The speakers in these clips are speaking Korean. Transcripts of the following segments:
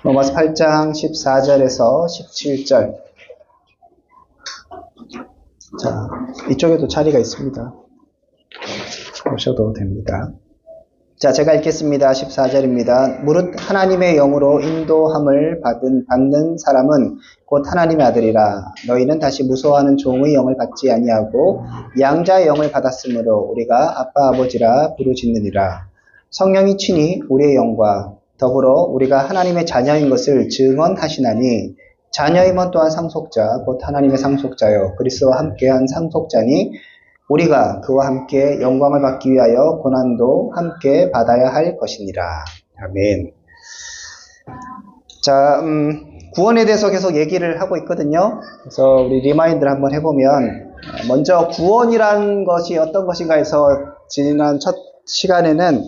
로마서 8장 14절에서 17절. 자, 이쪽에도 자리가 있습니다. 오셔도 됩니다. 자, 제가 읽겠습니다. 14절입니다. 무릇 하나님의 영으로 인도함을 받는 사람은 곧 하나님의 아들이라. 너희는 다시 무서워하는 종의 영을 받지 아니하고 양자의 영을 받았으므로 우리가 아빠 아버지라 부르짖느니라. 성령이 친히 우리의 영과 더불어 우리가 하나님의 자녀인 것을 증언하시나니 자녀임은 또한 상속자 곧 하나님의 상속자요 그리스도와 함께한 상속자니 우리가 그와 함께 영광을 받기 위하여 고난도 함께 받아야 할 것이니라. 아멘. 자, 구원에 대해서 계속 얘기를 하고 있거든요. 그래서 우리 리마인드를 한번 해보면 먼저 구원이란 것이 어떤 것인가 해서 지난 첫 시간에는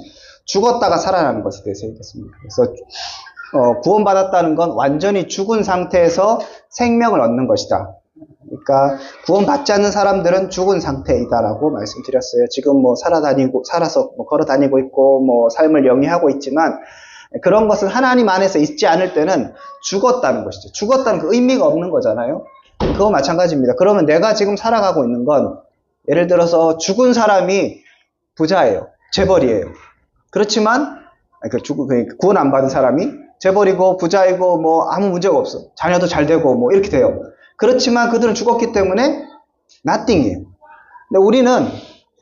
죽었다가 살아나는 것에 대해서 얘기했습니다. 그래서 구원받았다는 건 완전히 죽은 상태에서 생명을 얻는 것이다. 그러니까 구원받지 않는 사람들은 죽은 상태이다라고 말씀드렸어요. 지금 뭐 살아서 걸어 다니고 있고 뭐 삶을 영위하고 있지만 그런 것은 하나님 안에서 있지 않을 때는 죽었다는 것이죠. 죽었다는 그 의미가 없는 거잖아요. 그거 마찬가지입니다. 그러면 내가 지금 살아가고 있는 건 예를 들어서 죽은 사람이 부자예요. 재벌이에요. 그렇지만 구원 안 받은 사람이 재벌이고 부자이고 뭐 아무 문제가 없어. 자녀도 잘 되고 뭐 이렇게 돼요. 그렇지만 그들은 죽었기 때문에 nothing이에요. 근데 우리는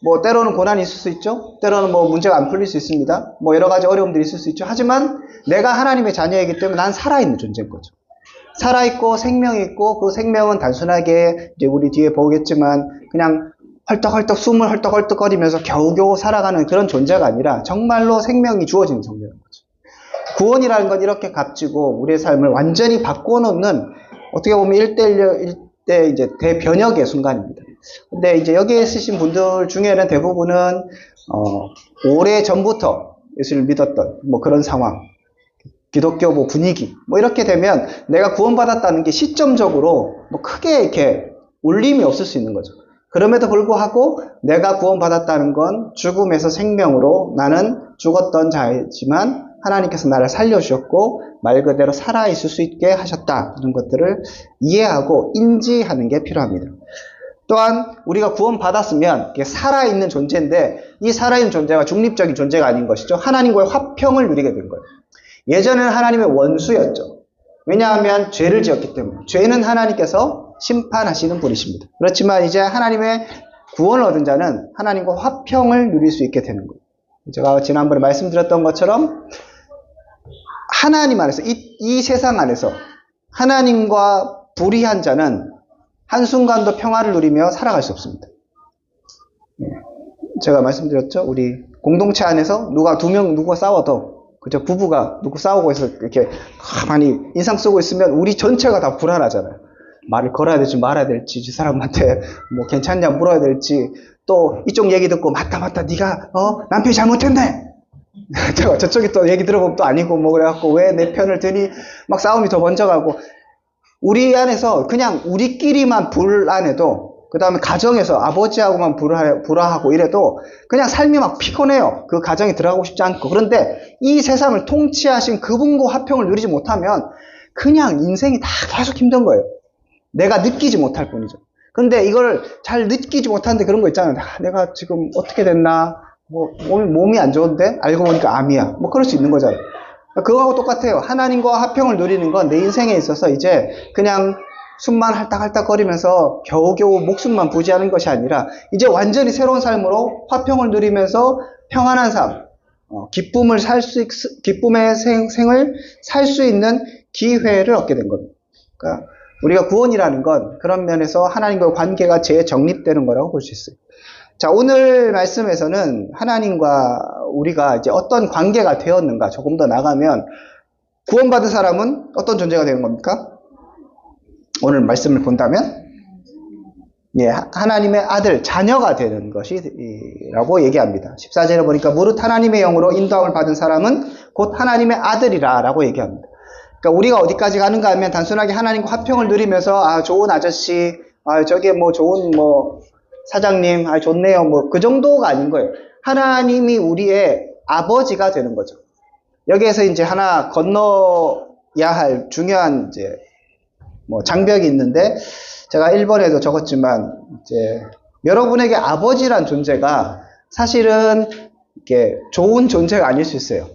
뭐 때로는 고난이 있을 수 있죠. 때로는 뭐 문제가 안 풀릴 수 있습니다. 뭐 여러 가지 어려움들이 있을 수 있죠. 하지만 내가 하나님의 자녀이기 때문에 난 살아있는 존재인 거죠. 살아있고 생명이 있고 그 생명은 단순하게 이제 우리 뒤에 보겠지만 그냥 헐떡헐떡 숨을 헐떡헐떡거리면서 겨우겨우 살아가는 그런 존재가 아니라 정말로 생명이 주어지는 존재인 거죠. 구원이라는 건 이렇게 값지고 우리의 삶을 완전히 바꿔놓는 어떻게 보면 1대1대 이제 대변혁의 순간입니다. 근데 이제 여기에 쓰신 분들 중에는 대부분은 오래 전부터 예수를 믿었던 뭐 그런 상황, 기독교 뭐 분위기 뭐 이렇게 되면 내가 구원받았다는 게 시점적으로 뭐 크게 이렇게 울림이 없을 수 있는 거죠. 그럼에도 불구하고 내가 구원받았다는 건 죽음에서 생명으로 나는 죽었던 자이지만 하나님께서 나를 살려주셨고 말 그대로 살아있을 수 있게 하셨다. 이런 것들을 이해하고 인지하는 게 필요합니다. 또한 우리가 구원받았으면 살아있는 존재인데 이 살아있는 존재가 중립적인 존재가 아닌 것이죠. 하나님과의 화평을 누리게 된 거예요. 예전에는 하나님의 원수였죠. 왜냐하면 죄를 지었기 때문에. 죄는 하나님께서 심판하시는 분이십니다. 그렇지만 이제 하나님의 구원을 얻은 자는 하나님과 화평을 누릴 수 있게 되는 거예요. 제가 지난번에 말씀드렸던 것처럼 하나님 안에서 이 세상 안에서 하나님과 불의한 자는 한순간도 평화를 누리며 살아갈 수 없습니다. 제가 말씀드렸죠. 우리 공동체 안에서 누가 싸워도 그저 부부가 누구 싸우고 해서 이렇게 가만히 인상 쓰고 있으면 우리 전체가 다 불안하잖아요. 말을 걸어야 될지 말아야 될지 저 사람한테 뭐 괜찮냐 물어야 될지 또 이쪽 얘기 듣고 맞다 네가 남편이 잘못했네. 제가 저쪽에 또 얘기 들어보면 또 아니고 뭐 그래갖고 왜 내 편을 드니 막 싸움이 더 먼저 가고 우리 안에서 그냥 우리끼리만 불안해도 그 다음에 가정에서 아버지하고만 불화하고 이래도 그냥 삶이 막 피곤해요. 그 가정에 들어가고 싶지 않고. 그런데 이 세상을 통치하신 그분과 화평을 누리지 못하면 그냥 인생이 다 계속 힘든 거예요. 내가 느끼지 못할 뿐이죠. 그런데 이걸 잘 느끼지 못하는데 그런 거 있잖아요. 내가 지금 어떻게 됐나? 뭐 몸이 안 좋은데 알고 보니까 암이야. 뭐 그럴 수 있는 거잖아요. 그거하고 똑같아요. 하나님과 화평을 누리는 건 내 인생에 있어서 이제 그냥 숨만 할딱할딱거리면서 겨우겨우 목숨만 부지하는 것이 아니라 이제 완전히 새로운 삶으로 화평을 누리면서 평안한 삶, 기쁨의 생을 살 수 있는 기회를 얻게 된 겁니다. 그러니까 우리가 구원이라는 건 그런 면에서 하나님과의 관계가 재정립되는 거라고 볼 수 있어요. 자, 오늘 말씀에서는 하나님과 우리가 이제 어떤 관계가 되었는가 조금 더 나가면 구원받은 사람은 어떤 존재가 되는 겁니까? 오늘 말씀을 본다면 하나님의 아들, 자녀가 되는 것이라고 얘기합니다. 14절에 보니까 무릇 하나님의 영으로 인도함을 받은 사람은 곧 하나님의 아들이라 라고 얘기합니다. 그러니까 우리가 어디까지 가는가 하면 단순하게 하나님과 화평을 누리면서 좋은 아저씨, 저게 뭐 좋은 뭐 사장님, 좋네요. 뭐 그 정도가 아닌 거예요. 하나님이 우리의 아버지가 되는 거죠. 여기에서 이제 하나 건너 할 중요한 이제 뭐 장벽이 있는데, 제가 1번에도 적었지만 이제 여러분에게 아버지란 존재가 사실은 이렇게 좋은 존재가 아닐 수 있어요.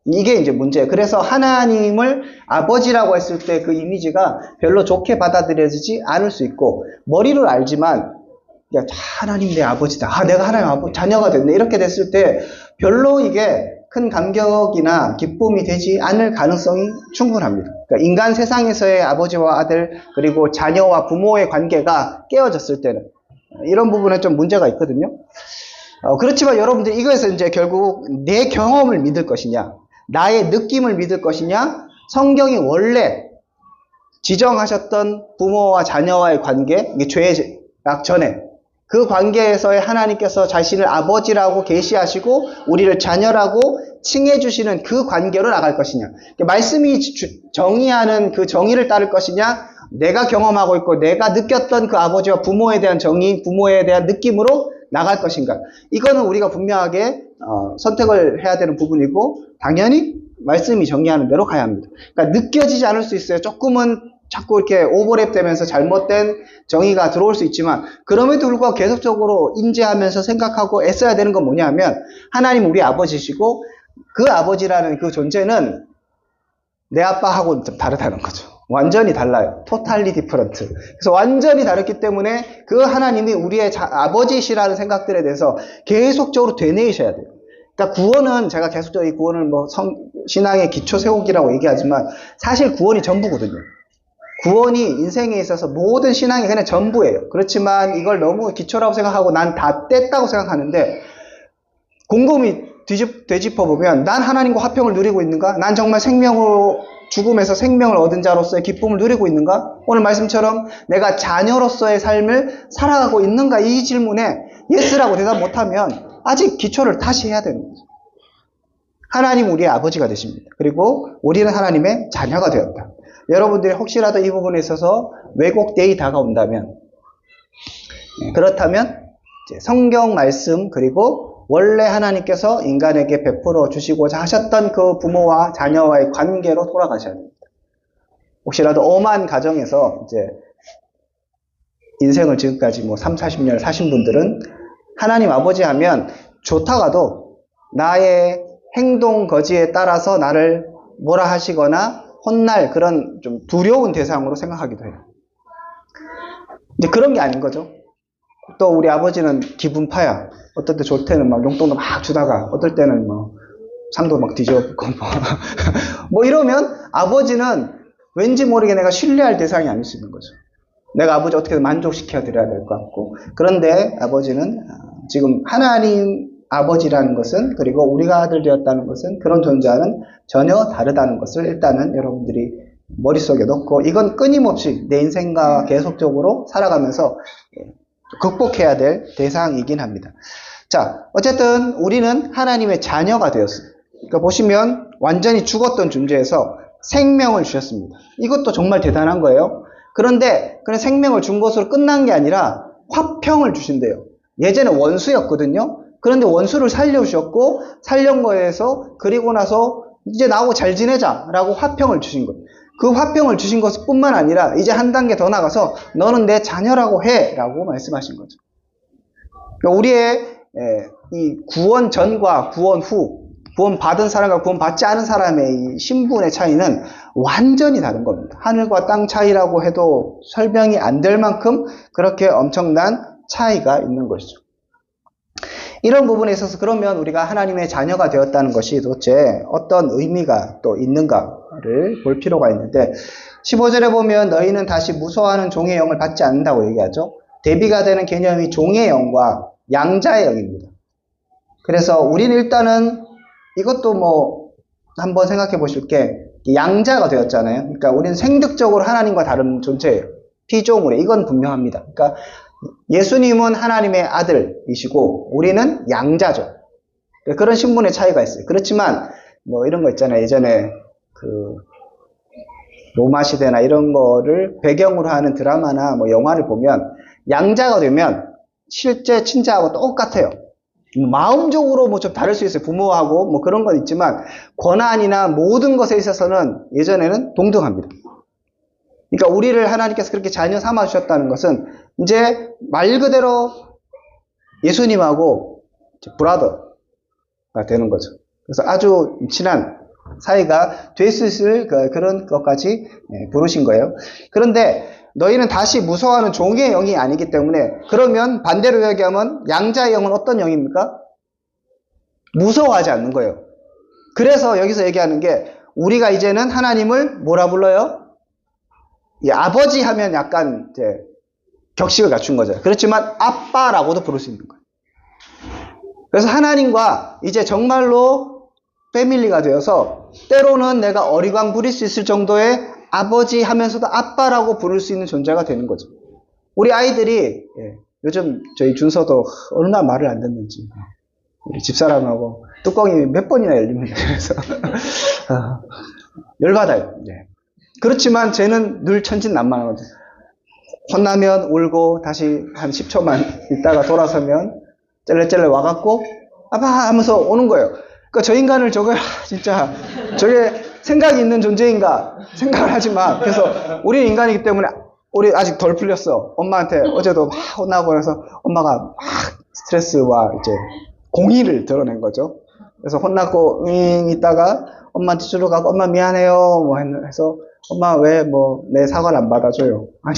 이게 이제 문제예요. 그래서 하나님을 아버지라고 했을 때 그 이미지가 별로 좋게 받아들여지지 않을 수 있고, 머리로 알지만 야, 하나님 내 아버지다. 내가 하나님 자녀가 됐네. 이렇게 됐을 때 별로 이게 큰 감격이나 기쁨이 되지 않을 가능성이 충분합니다. 그러니까 인간 세상에서의 아버지와 아들, 그리고 자녀와 부모의 관계가 깨어졌을 때는 이런 부분에 좀 문제가 있거든요. 그렇지만 여러분들 이거에서 이제 결국 내 경험을 믿을 것이냐, 나의 느낌을 믿을 것이냐, 성경이 원래 지정하셨던 부모와 자녀와의 관계, 이게 죄악 전에 그 관계에서의 하나님께서 자신을 아버지라고 계시하시고 우리를 자녀라고 칭해 주시는 그 관계로 나갈 것이냐, 말씀이 정의하는 그 정의를 따를 것이냐, 내가 경험하고 있고 내가 느꼈던 그 아버지와 부모에 대한 정의, 부모에 대한 느낌으로 나갈 것인가, 이거는 우리가 분명하게 선택을 해야 되는 부분이고, 당연히 말씀이 정의하는 대로 가야 합니다. 그러니까 느껴지지 않을 수 있어요. 조금은 자꾸 이렇게 오버랩 되면서 잘못된 정의가 들어올 수 있지만, 그럼에도 불구하고 계속적으로 인지하면서 생각하고 애써야 되는 건 뭐냐면, 하나님 우리 아버지시고 그 아버지라는 그 존재는 내 아빠하고는 좀 다르다는 거죠. 완전히 달라요. totally different. 그래서 완전히 다르기 때문에 그 하나님이 우리의 아버지시라는 생각들에 대해서 계속적으로 되뇌이셔야 돼요. 그러니까 구원은, 제가 계속적으로 이 구원을 뭐 신앙의 기초 세우기라고 얘기하지만 사실 구원이 전부거든요. 구원이 인생에 있어서 모든 신앙이 그냥 전부예요. 그렇지만 이걸 너무 기초라고 생각하고 난 다 뗐다고 생각하는데, 곰곰이 되짚어보면 난 하나님과 화평을 누리고 있는가? 난 정말 죽음에서 생명을 얻은 자로서의 기쁨을 누리고 있는가? 오늘 말씀처럼 내가 자녀로서의 삶을 살아가고 있는가? 이 질문에 예스라고 대답 못하면 아직 기초를 다시 해야 되는 거죠. 하나님 우리의 아버지가 되십니다. 그리고 우리는 하나님의 자녀가 되었다. 여러분들이 혹시라도 이 부분에 있어서 왜곡되이 다가온다면, 그렇다면 이제 성경 말씀, 그리고 원래 하나님께서 인간에게 베풀어 주시고자 하셨던 그 부모와 자녀와의 관계로 돌아가셔야 됩니다. 혹시라도 엄한 가정에서 이제 인생을 지금까지 뭐 3, 40년 사신 분들은 하나님 아버지 하면 좋다가도 나의 행동 거지에 따라서 나를 뭐라 하시거나 혼날 그런 좀 두려운 대상으로 생각하기도 해요. 이제 그런 게 아닌 거죠. 또 우리 아버지는 기분파야. 어떨 때 좋을 때는 막 용돈도 막 주다가, 어떨 때는 뭐 상도 막 뒤집고 뭐 이러면 아버지는 왠지 모르게 내가 신뢰할 대상이 아닐 수 있는 거죠. 내가 아버지 어떻게든 만족시켜 드려야 될 것 같고. 그런데 아버지는 지금 하나님 아버지라는 것은, 그리고 우리가 아들 되었다는 것은, 그런 존재와는 전혀 다르다는 것을 일단은 여러분들이 머릿속에 넣고, 이건 끊임없이 내 인생과 계속적으로 살아가면서 극복해야 될 대상이긴 합니다. 자, 어쨌든 우리는 하나님의 자녀가 되었어요. 그러니까 보시면 완전히 죽었던 존재에서 생명을 주셨습니다. 이것도 정말 대단한 거예요. 그런데 그런 생명을 준 것으로 끝난 게 아니라 화평을 주신대요. 예전에 원수였거든요. 그런데 원수를 살려주셨고, 살린 거에서 그리고 나서 이제 나하고 잘 지내자라고 화평을 주신 거예요. 그 화평을 주신 것 뿐만 아니라 이제 한 단계 더 나가서 너는 내 자녀라고 해 라고 말씀하신 거죠. 그러니까 우리의 이 구원 전과 구원 후, 구원 받은 사람과 구원 받지 않은 사람의 이 신분의 차이는 완전히 다른 겁니다. 하늘과 땅 차이라고 해도 설명이 안 될 만큼 그렇게 엄청난 차이가 있는 것이죠. 이런 부분에 있어서 그러면 우리가 하나님의 자녀가 되었다는 것이 도대체 어떤 의미가 또 있는가를 볼 필요가 있는데, 15절에 보면 너희는 다시 무서워하는 종의 영을 받지 않는다고 얘기하죠. 대비가 되는 개념이 종의 영과 양자의 영입니다. 그래서 우리는 일단은 이것도 뭐 한번 생각해 보실 게, 양자가 되었잖아요. 그러니까 우리는 생득적으로 하나님과 다른 존재예요. 피조물에. 이건 분명합니다. 그러니까 예수님은 하나님의 아들이시고 우리는 양자죠. 그런 신분의 차이가 있어요. 그렇지만 뭐 이런 거 있잖아요. 예전에 그 로마 시대나 이런 거를 배경으로 하는 드라마나 뭐 영화를 보면 양자가 되면 실제 친자하고 똑같아요. 마음적으로 뭐 좀 다를 수 있어요. 부모하고 뭐 그런 건 있지만 권한이나 모든 것에 있어서는 예전에는 동등합니다. 그러니까 우리를 하나님께서 그렇게 자녀 삼아 주셨다는 것은 이제 말 그대로 예수님하고 브라더가 되는 거죠. 그래서 아주 친한 사이가 될 수 있을 그런 것까지 부르신 거예요. 그런데 너희는 다시 무서워하는 종의 영이 아니기 때문에, 그러면 반대로 얘기하면 양자의 영은 어떤 영입니까? 무서워하지 않는 거예요. 그래서 여기서 얘기하는 게, 우리가 이제는 하나님을 뭐라 불러요? 아버지 하면 약간 이제 격식을 갖춘 거죠. 그렇지만 아빠라고도 부를 수 있는 거예요. 그래서 하나님과 이제 정말로 패밀리가 되어서 때로는 내가 어리광 부릴 수 있을 정도의 아버지 하면서도 아빠라고 부를 수 있는 존재가 되는 거죠. 우리 아이들이 요즘 저희 준서도 얼마나 말을 안 듣는지, 우리 집사람하고 뚜껑이 몇 번이나 열립니다. 그래서 열받아요. 그렇지만 쟤는 늘 천진난만하거든요. 혼나면 울고 다시 한 10초만 있다가 돌아서면 짤레짤레 와갖고 아빠 하면서 오는 거예요. 그러니까 저 인간을 진짜 저게 생각이 있는 존재인가 생각을 하지만, 그래서 우리는 인간이기 때문에 우리 아직 덜 풀렸어. 엄마한테 어제도 막 혼나고 해서 엄마가 막 스트레스와 이제 공의를 드러낸 거죠. 그래서 혼났고 있다가 엄마한테 주러 가고 엄마 미안해요 뭐 해서 엄마 왜 뭐 내 사과를 안 받아줘요? 아니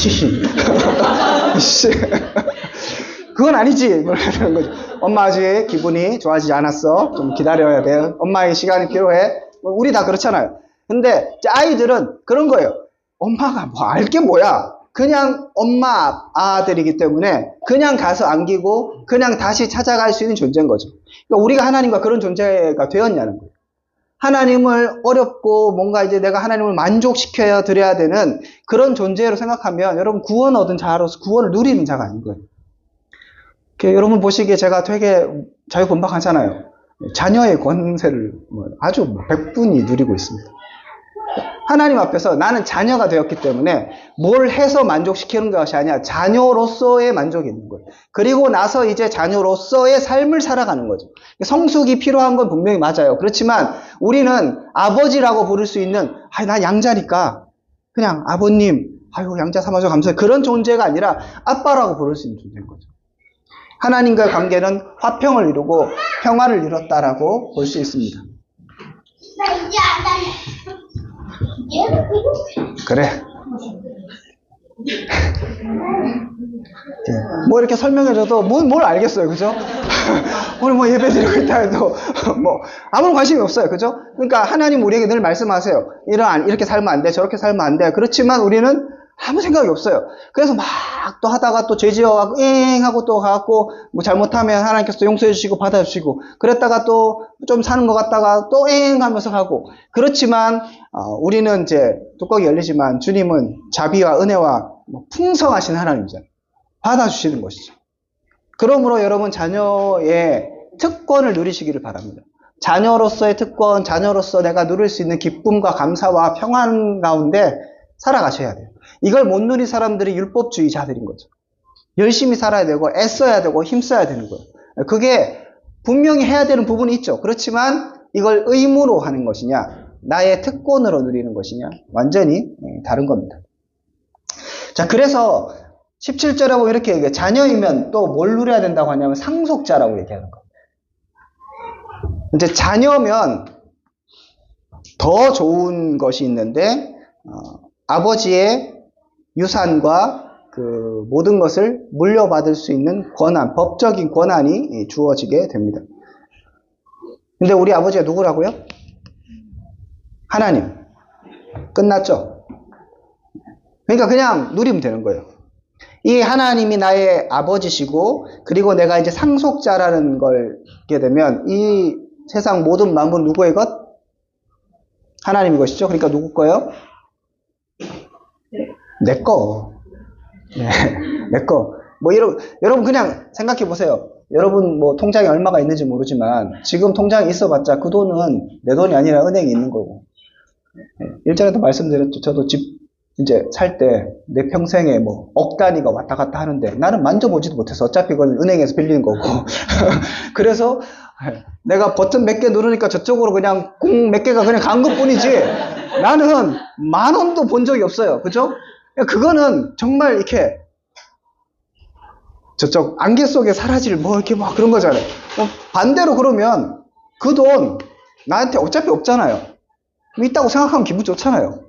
그건 아니지. 뭐 이런 거죠. 엄마 아직 기분이 좋아지지 않았어. 좀 기다려야 돼. 엄마의 시간이 필요해. 우리 다 그렇잖아요. 근데 아이들은 그런 거예요. 엄마가 뭐 알게 뭐야. 그냥 엄마 아들이기 때문에 그냥 가서 안기고 그냥 다시 찾아갈 수 있는 존재인 거죠. 그러니까 우리가 하나님과 그런 존재가 되었냐는 거예요. 하나님을 어렵고 뭔가 이제 내가 하나님을 만족시켜야 드려야 되는 그런 존재로 생각하면 여러분 구원 얻은 자로서 구원을 누리는 자가 아닌 거예요. 여러분 보시기에 제가 되게 자유분방하잖아요. 자녀의 권세를 아주 백분히 누리고 있습니다. 하나님 앞에서 나는 자녀가 되었기 때문에 뭘 해서 만족시키는 것이 아니라 자녀로서의 만족이 있는 거예요. 그리고 나서 이제 자녀로서의 삶을 살아가는 거죠. 성숙이 필요한 건 분명히 맞아요. 그렇지만 우리는 아버지라고 부를 수 있는, 난 양자니까 그냥 아버님, 아이고 양자 삼아줘 감사해요, 그런 존재가 아니라 아빠라고 부를 수 있는 존재인 거죠. 하나님과의 관계는 화평을 이루고 평화를 이뤘다라고 볼 수 있습니다. 그래. 뭐 이렇게 설명해줘도 뭘 알겠어요, 그죠? 오늘 뭐 예배 드리고 있다 해도 뭐 아무런 관심이 없어요, 그죠? 그러니까 하나님 우리에게 늘 말씀하세요. 이렇게 살면 안 돼, 저렇게 살면 안 돼. 그렇지만 우리는 아무 생각이 없어요. 그래서 막 또 하다가 또 죄지어가고 하고 또 가고 뭐 잘못하면 하나님께서 용서해 주시고 받아주시고, 그랬다가 또 좀 사는 것 같다가 또 하면서 가고. 그렇지만 우리는 이제 뚜껑이 열리지만 주님은 자비와 은혜와 풍성하신 하나님이잖아요. 받아주시는 것이죠. 그러므로 여러분 자녀의 특권을 누리시기를 바랍니다. 자녀로서의 특권, 자녀로서 내가 누릴 수 있는 기쁨과 감사와 평안 가운데 살아가셔야 돼요. 이걸 못 누린 사람들이 율법주의자들인 거죠. 열심히 살아야 되고 애써야 되고 힘써야 되는 거예요. 그게 분명히 해야 되는 부분이 있죠. 그렇지만 이걸 의무로 하는 것이냐, 나의 특권으로 누리는 것이냐, 완전히 다른 겁니다. 자, 그래서 17절에 보면 이렇게 얘기해요. 자녀이면 또 뭘 누려야 된다고 하냐면 상속자라고 얘기하는 거예요. 이제 자녀면 더 좋은 것이 있는데, 아버지의 유산과 그 모든 것을 물려받을 수 있는 권한, 법적인 권한이 주어지게 됩니다. 근데 우리 아버지가 누구라고요? 하나님. 끝났죠? 그러니까 그냥 누리면 되는 거예요. 이 하나님이 나의 아버지시고, 그리고 내가 이제 상속자라는 걸 알게 되면 이 세상 모든 만물 누구의 것? 하나님의 것이죠. 그러니까 누구 거예요? 내 거. 네, 내 거. 뭐 여러분 그냥 생각해 보세요. 여러분 뭐 통장에 얼마가 있는지 모르지만 지금 통장에 있어봤자 그 돈은 내 돈이 아니라 은행에 있는 거고. 일전에도 말씀드렸죠. 저도 집 이제 살 때 내 평생에 뭐 억 단위가 왔다 갔다 하는데 나는 만져보지도 못해서 어차피 이건 은행에서 빌리는 거고. 그래서 내가 버튼 몇 개 누르니까 저쪽으로 그냥 공 몇 개가 그냥 간 것뿐이지 나는 10,000원도 본 적이 없어요. 그죠? 그거는 정말 이렇게 저쪽 안개 속에 사라질 뭐 이렇게 막 그런 거잖아요. 반대로 그러면 그 돈 나한테 어차피 없잖아요. 있다고 생각하면 기분 좋잖아요.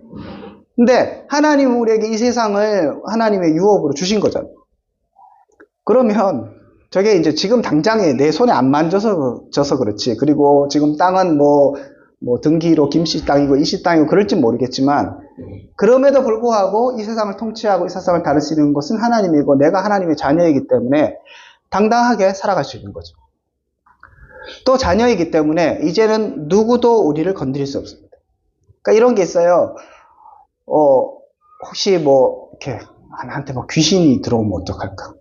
근데 하나님은 우리에게 이 세상을 하나님의 유업으로 주신 거잖아요. 그러면 저게 이제 지금 당장에 내 손에 안 만져서 그렇지. 그리고 지금 땅은 뭐 등기로 김씨 땅이고 이씨 땅이고 그럴지 모르겠지만 그럼에도 불구하고 이 세상을 통치하고 이 세상을 다스리는 것은 하나님이고 내가 하나님의 자녀이기 때문에 당당하게 살아갈 수 있는 거죠. 또 자녀이기 때문에 이제는 누구도 우리를 건드릴 수 없습니다. 그러니까 이런 게 있어요. 혹시 뭐 이렇게 나한테 막 귀신이 들어오면 어떡할까?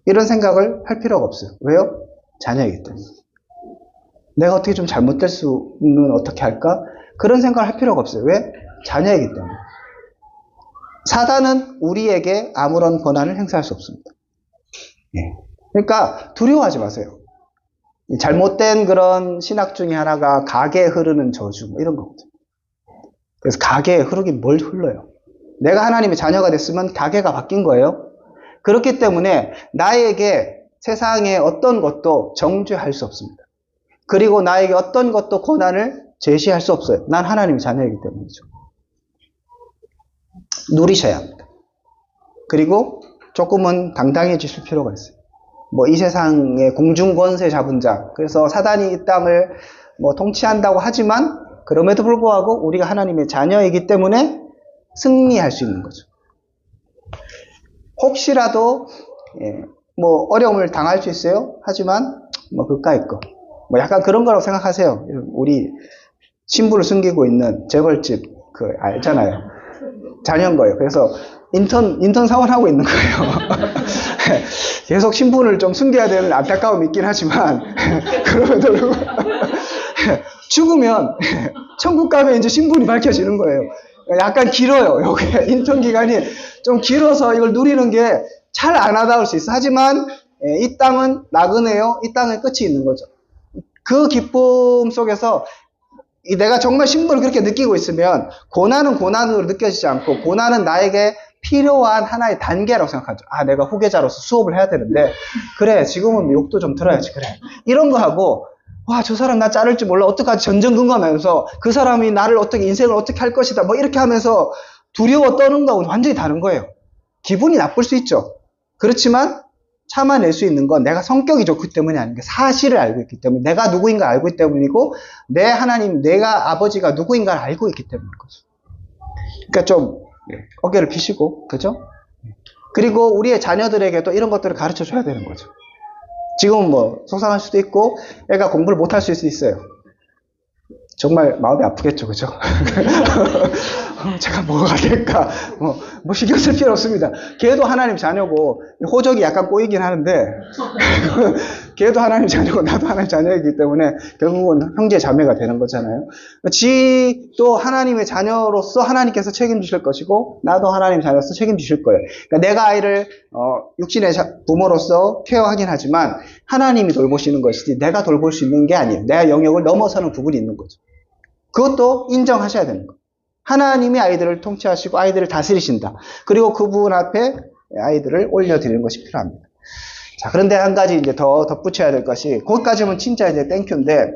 이런 생각을 할 필요가 없어요. 왜요? 자녀이기 때문에. 내가 어떻게 좀 잘못될 수는 어떻게 할까? 그런 생각을 할 필요가 없어요. 왜? 자녀이기 때문에. 사단은 우리에게 아무런 권한을 행사할 수 없습니다. 그러니까 두려워하지 마세요. 잘못된 그런 신학 중에 하나가 가게에 흐르는 저주 뭐 이런 거거든요. 그래서 가게에 흐르긴 뭘 흘러요? 내가 하나님의 자녀가 됐으면 가게가 바뀐 거예요. 그렇기 때문에 나에게 세상의 어떤 것도 정죄할 수 없습니다. 그리고 나에게 어떤 것도 권한을 제시할 수 없어요. 난 하나님의 자녀이기 때문이죠. 누리셔야 합니다. 그리고 조금은 당당해지실 필요가 있어요. 뭐 이 세상의 공중권세 잡은 자, 그래서 사단이 이 땅을 뭐 통치한다고 하지만 그럼에도 불구하고 우리가 하나님의 자녀이기 때문에 승리할 수 있는 거죠. 혹시라도 뭐 어려움을 당할 수 있어요. 하지만 뭐 그까이 거, 뭐 약간 그런 거라고 생각하세요. 우리 신부를 숨기고 있는 재벌집 그 알잖아요. 자녀인 거예요. 그래서 인턴 사원하고 있는 거예요. 계속 신분을 좀 숨겨야 되는 안타까움이 있긴 하지만 그럼에도 불구하고 죽으면 천국 가면 이제 신분이 밝혀지는 거예요. 약간 길어요. 여기 인턴 기간이 좀 길어서 이걸 누리는 게 잘 안 와닿을 수 있어. 하지만 이 땅은 나그네요. 이 땅에 끝이 있는 거죠. 그 기쁨 속에서 내가 정말 신분을 그렇게 느끼고 있으면 고난은 고난으로 느껴지지 않고 고난은 나에게 필요한 하나의 단계라고 생각하죠. 아, 내가 후계자로서 수업을 해야 되는데 그래, 지금은 욕도 좀 들어야지. 그래. 이런 거 하고 와, 저 사람 나 자를지 몰라. 어떡하지? 전전긍긍하면서 그 사람이 나를 어떻게 인생을 어떻게 할 것이다. 뭐 이렇게 하면서 두려워 떠는 거하고는 완전히 다른 거예요. 기분이 나쁠 수 있죠. 그렇지만 참아낼 수 있는 건 내가 성격이 좋기 때문이 아닌 게 사실을 알고 있기 때문에 내가 누구인가 알고 있기 때문이고 내 하나님, 내가 아버지가 누구인가를 알고 있기 때문인 거죠. 그러니까 좀 어깨를 피시고, 그죠? 그리고 우리의 자녀들에게도 이런 것들을 가르쳐 줘야 되는 거죠. 지금은 뭐 속상할 수도 있고 애가 공부를 못할 수 있어요. 정말 마음이 아프겠죠, 그죠? 제가 뭐가 될까? 뭐 신경 쓸 필요 없습니다. 걔도 하나님 자녀고 호적이 약간 꼬이긴 하는데 걔도 하나님 자녀고 나도 하나님 자녀이기 때문에 결국은 형제 자매가 되는 거잖아요. 지도 하나님의 자녀로서 하나님께서 책임지실 것이고 나도 하나님 자녀로서 책임지실 거예요. 그러니까 내가 아이를 육신의 부모로서 케어하긴 하지만 하나님이 돌보시는 것이지 내가 돌볼 수 있는 게 아니에요. 내가 영역을 넘어서는 부분이 있는 거죠. 그것도 인정하셔야 되는 거예요. 하나님이 아이들을 통치하시고 아이들을 다스리신다. 그리고 그분 앞에 아이들을 올려드리는 것이 필요합니다. 자, 그런데 한 가지 이제 더 덧붙여야 될 것이, 거기까지는 진짜 이제 땡큐인데,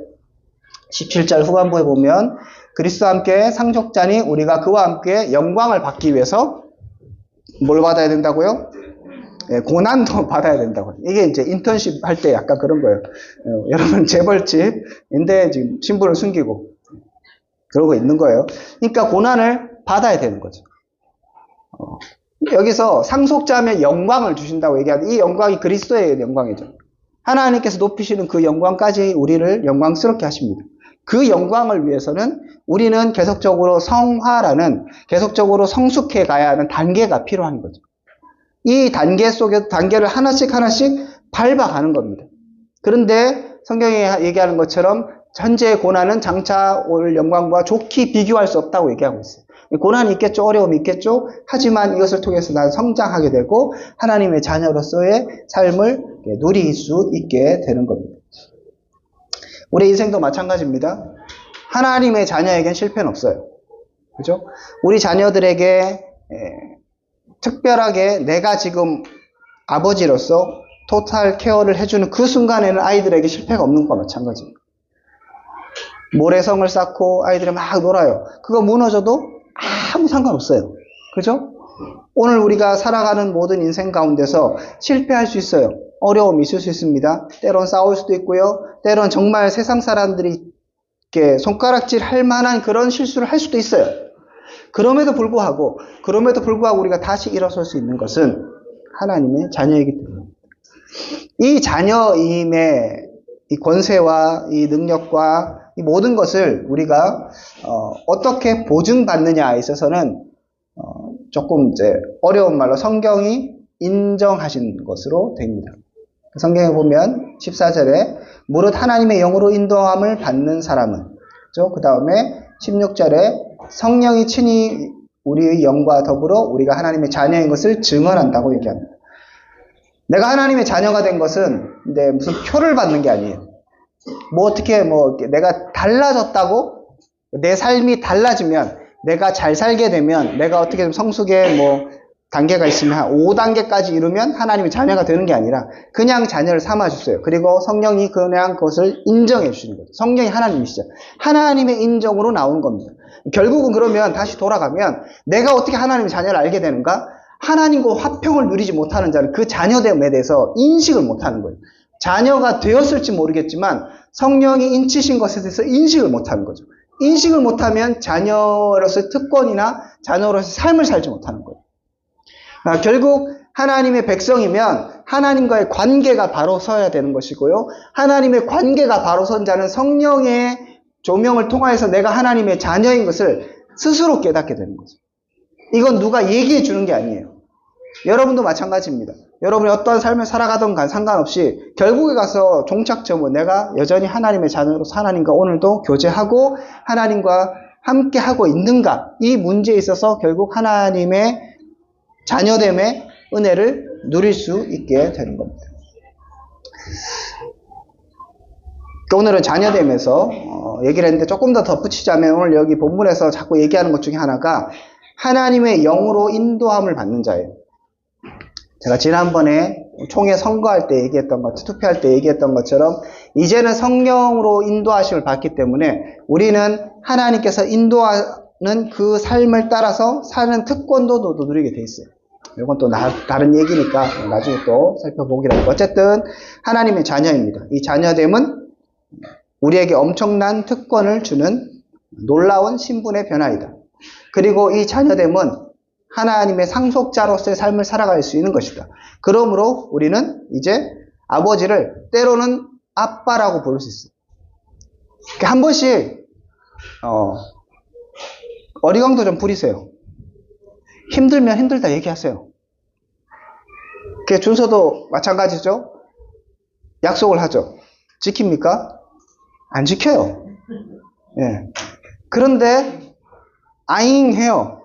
17절 후반부에 보면, 그리스도와 함께 상속자니 우리가 그와 함께 영광을 받기 위해서 뭘 받아야 된다고요? 고난도 받아야 된다고요. 이게 이제 인턴십 할 때 약간 그런 거예요. 여러분 재벌집인데 지금 신분을 숨기고 그러고 있는 거예요. 그러니까 고난을 받아야 되는 거죠. 여기서 상속자면 영광을 주신다고 얘기하는데 이 영광이 그리스도의 영광이죠. 하나님께서 높이시는 그 영광까지 우리를 영광스럽게 하십니다. 그 영광을 위해서는 우리는 계속적으로 성화라는, 계속적으로 성숙해 가야 하는 단계가 필요한 거죠. 이 단계 속에 단계를 하나씩 밟아가는 겁니다. 그런데 성경이 얘기하는 것처럼 현재의 고난은 장차 올 영광과 좋게 비교할 수 없다고 얘기하고 있어요. 고난이 있겠죠. 어려움이 있겠죠. 하지만 이것을 통해서 난 성장하게 되고 하나님의 자녀로서의 삶을 누릴 수 있게 되는 겁니다. 우리 인생도 마찬가지입니다. 하나님의 자녀에겐 실패는 없어요. 그죠? 우리 자녀들에게 특별하게 내가 지금 아버지로서 토탈 케어를 해주는 그 순간에는 아이들에게 실패가 없는 것과 마찬가지입니다. 모래성을 쌓고 아이들이 막 놀아요. 그거 무너져도 아무 상관없어요. 그죠? 오늘 우리가 살아가는 모든 인생 가운데서 실패할 수 있어요. 어려움이 있을 수 있습니다. 때론 싸울 수도 있고요. 때론 정말 세상 사람들이 이렇게 손가락질 할 만한 그런 실수를 할 수도 있어요. 그럼에도 불구하고 우리가 다시 일어설 수 있는 것은 하나님의 자녀이기 때문에 이 자녀임의 이 권세와 이 능력과 이 모든 것을 우리가 어떻게 보증받느냐에 있어서는 조금 이제 어려운 말로 성경이 인정하신 것으로 됩니다. 성경에 보면 14절에 무릇 하나님의 영으로 인도함을 받는 사람은 그 다음에 16절에 성령이 친히 우리의 영과 더불어 우리가 하나님의 자녀인 것을 증언한다고 얘기합니다. 내가 하나님의 자녀가 된 것은 무슨 표를 받는 게 아니에요. 어떻게 내가 달라졌다고 내 삶이 달라지면 내가 잘 살게 되면 내가 어떻게 좀 성숙의 단계가 있으면 한 5단계까지 이루면 하나님의 자녀가 되는 게 아니라 그냥 자녀를 삼아주세요. 그리고 성령이 그냥 그것을 인정해 주시는 거죠. 성령이 하나님이시죠. 하나님의 인정으로 나오는 겁니다. 결국은 그러면 다시 돌아가면 내가 어떻게 하나님의 자녀를 알게 되는가? 하나님과 화평을 누리지 못하는 자는 그 자녀됨에 대해서 인식을 못하는 거예요. 자녀가 되었을지 모르겠지만 성령이 인치신 것에 대해서 인식을 못하는 거죠. 인식을 못하면 자녀로서의 특권이나 자녀로서의 삶을 살지 못하는 거예요. 결국 하나님의 백성이면 하나님과의 관계가 바로 서야 되는 것이고요. 하나님의 관계가 바로 선 자는 성령의 조명을 통하여서 내가 하나님의 자녀인 것을 스스로 깨닫게 되는 거죠. 이건 누가 얘기해 주는 게 아니에요. 여러분도 마찬가지입니다. 여러분이 어떠한 삶을 살아가던 간 상관없이 결국에 가서 종착점은 내가 여전히 하나님의 자녀로서 하나님과 오늘도 교제하고 하나님과 함께 하고 있는가, 이 문제에 있어서 결국 하나님의 자녀됨의 은혜를 누릴 수 있게 되는 겁니다. 오늘은 자녀됨에서 얘기를 했는데 조금 더 덧붙이자면 오늘 여기 본문에서 자꾸 얘기하는 것 중에 하나가 하나님의 영으로 인도함을 받는 자예요. 제가 지난번에 총회 선거할 때 얘기했던 것, 투표할 때 얘기했던 것처럼 이제는 성령으로 인도하심을 받기 때문에 우리는 하나님께서 인도하는 그 삶을 따라서 사는 특권도 누리게 돼 있어요. 이건 또 다른 얘기니까 나중에 또 살펴보기로 하고, 어쨌든 하나님의 자녀입니다. 이 자녀됨은 우리에게 엄청난 특권을 주는 놀라운 신분의 변화이다. 그리고 이 자녀됨은 하나님의 상속자로서의 삶을 살아갈 수 있는 것이다. 그러므로 우리는 이제 아버지를 때로는 아빠라고 부를 수 있어요. 한 번씩 어리광도 좀 부리세요. 힘들면 힘들다 얘기하세요. 준서도 마찬가지죠. 약속을 하죠. 지킵니까? 안 지켜요. 예. 그런데 아잉 해요.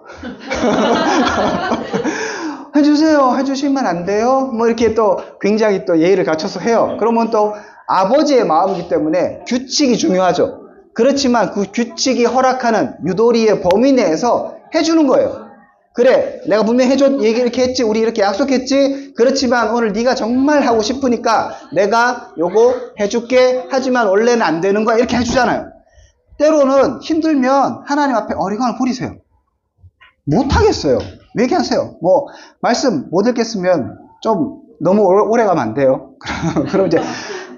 해주세요. 해주시면 안 돼요? 이렇게 또 굉장히 또 예의를 갖춰서 해요. 그러면 또 아버지의 마음이기 때문에 규칙이 중요하죠. 그렇지만 그 규칙이 허락하는 유도리의 범위 내에서 해주는 거예요. 그래, 내가 분명히 얘기 이렇게 했지, 우리 이렇게 약속했지. 그렇지만 오늘 네가 정말 하고 싶으니까 내가 요거 해줄게. 하지만 원래는 안 되는 거야. 이렇게 해주잖아요. 때로는 힘들면 하나님 앞에 어리광을 부리세요. 못하겠어요. 얘기하세요. 말씀 못 읽겠으면 좀 너무 오래 가면 안 돼요. 그럼 이제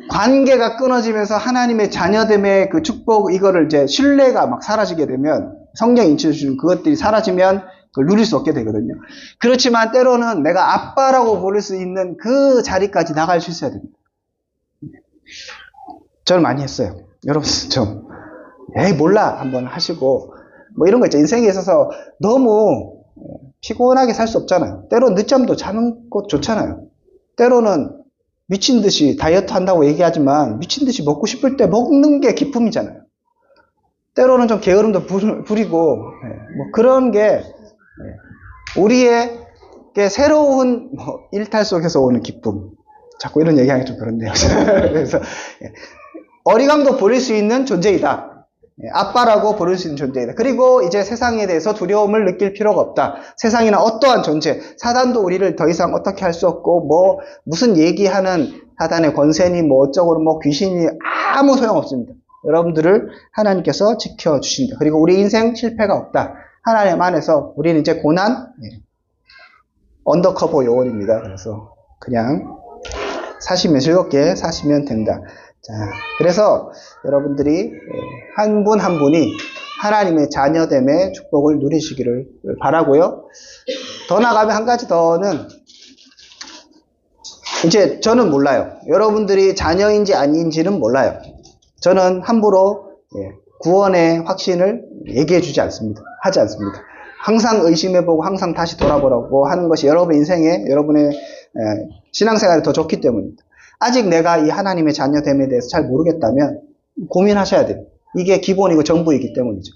관계가 끊어지면서 하나님의 자녀됨의 그 축복, 이거를 이제 신뢰가 막 사라지게 되면, 성령이 인쳐주시는 그것들이 사라지면 그걸 누릴 수 없게 되거든요. 그렇지만 때로는 내가 아빠라고 부를 수 있는 그 자리까지 나갈 수 있어야 됩니다. 저는 많이 했어요. 여러분 좀 에이 몰라 한번 하시고 이런 거 있죠. 인생에 있어서 너무 피곤하게 살 수 없잖아요. 때로는 늦잠도 자는 것 좋잖아요. 때로는 미친 듯이 다이어트 한다고 얘기하지만 미친 듯이 먹고 싶을 때 먹는 게 기쁨이잖아요. 때로는 좀 게으름도 부리고, 뭐 그런 게, 우리에게 새로운 일탈 속에서 오는 기쁨. 자꾸 이런 얘기하기 좀 그렇네요. 그래서, 어리광도 부릴 수 있는 존재이다. 아빠라고 부를 수 있는 존재이다. 그리고 이제 세상에 대해서 두려움을 느낄 필요가 없다. 세상이나 어떠한 존재, 사단도 우리를 더 이상 어떻게 할 수 없고, 뭐, 무슨 얘기하는 사단의 권세니, 뭐, 어쩌고, 뭐, 귀신이 아무 소용없습니다. 여러분들을 하나님께서 지켜주신다. 그리고 우리 인생 실패가 없다. 하나님 안에서 우리는 이제 고난, 언더커버 요원입니다. 그래서 그냥 사시면 즐겁게 사시면 된다. 자, 그래서 여러분들이 한 분 한 분이 하나님의 자녀됨의 축복을 누리시기를 바라고요. 더 나가면 한 가지 더는 이제 저는 몰라요. 여러분들이 자녀인지 아닌지는 몰라요. 저는 함부로 구원의 확신을 얘기해 주지 않습니다. 하지 않습니다. 항상 의심해보고 항상 다시 돌아보라고 하는 것이 여러분 인생에 여러분의 신앙생활에 더 좋기 때문입니다. 아직 내가 이 하나님의 자녀됨에 대해서 잘 모르겠다면 고민하셔야 돼요. 이게 기본이고 전부이기 때문이죠.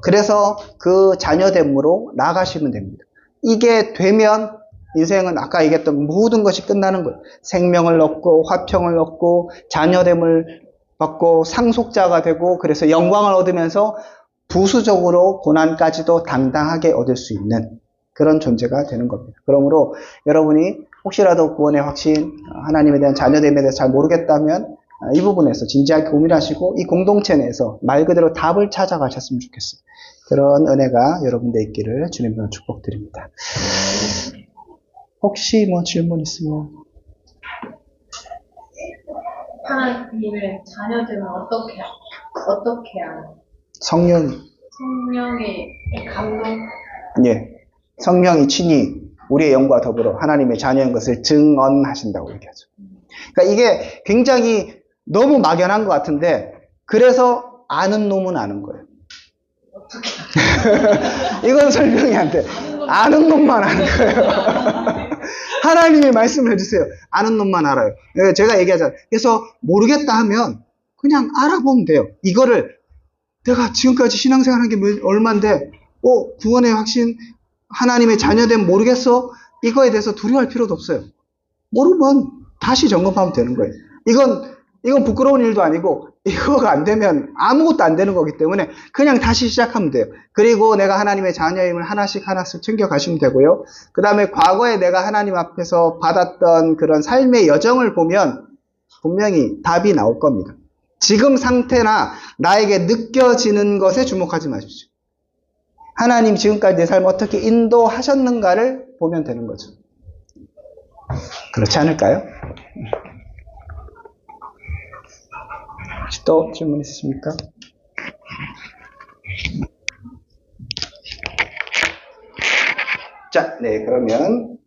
그래서 그 자녀됨으로 나아가시면 됩니다. 이게 되면 인생은 아까 얘기했던 모든 것이 끝나는 거예요. 생명을 얻고 화평을 얻고 자녀됨을 받고 상속자가 되고 그래서 영광을 얻으면서 부수적으로 고난까지도 당당하게 얻을 수 있는 그런 존재가 되는 겁니다. 그러므로 여러분이 혹시라도 구원의 확신, 하나님에 대한 자녀됨에 대해서 잘 모르겠다면 이 부분에서 진지하게 고민하시고 이 공동체 내에서 말 그대로 답을 찾아가셨으면 좋겠어요. 그런 은혜가 여러분들 있기를 주님으로 축복드립니다. 혹시 뭐 질문 있으면? 하나님의 자녀들은 어떻게 알아요? 성령의 감동? 예, 성령이 친히 우리의 영과 더불어 하나님의 자녀인 것을 증언하신다고 얘기하죠. 그러니까 이게 굉장히 너무 막연한 것 같은데 그래서 아는 놈은 아는 거예요. 이건 설명이 안 돼. 아는 놈만 아는 거예요. 하나님이 말씀을 해주세요. 아는 놈만 알아요. 제가 얘기하잖아요. 그래서 모르겠다 하면 그냥 알아보면 돼요. 이거를 내가 지금까지 신앙생활 한 게 얼만데 구원의 확신, 하나님의 자녀됨 모르겠어? 이거에 대해서 두려워할 필요도 없어요. 모르면 다시 점검하면 되는 거예요. 이건 부끄러운 일도 아니고 이거가 안 되면 아무것도 안 되는 거기 때문에 그냥 다시 시작하면 돼요. 그리고 내가 하나님의 자녀임을 하나씩 챙겨가시면 되고요. 그 다음에 과거에 내가 하나님 앞에서 받았던 그런 삶의 여정을 보면 분명히 답이 나올 겁니다. 지금 상태나 나에게 느껴지는 것에 주목하지 마십시오. 하나님 지금까지 내 삶을 어떻게 인도하셨는가를 보면 되는 거죠. 그렇지 않을까요? 혹시 또 질문 있으십니까? 자, 네, 그러면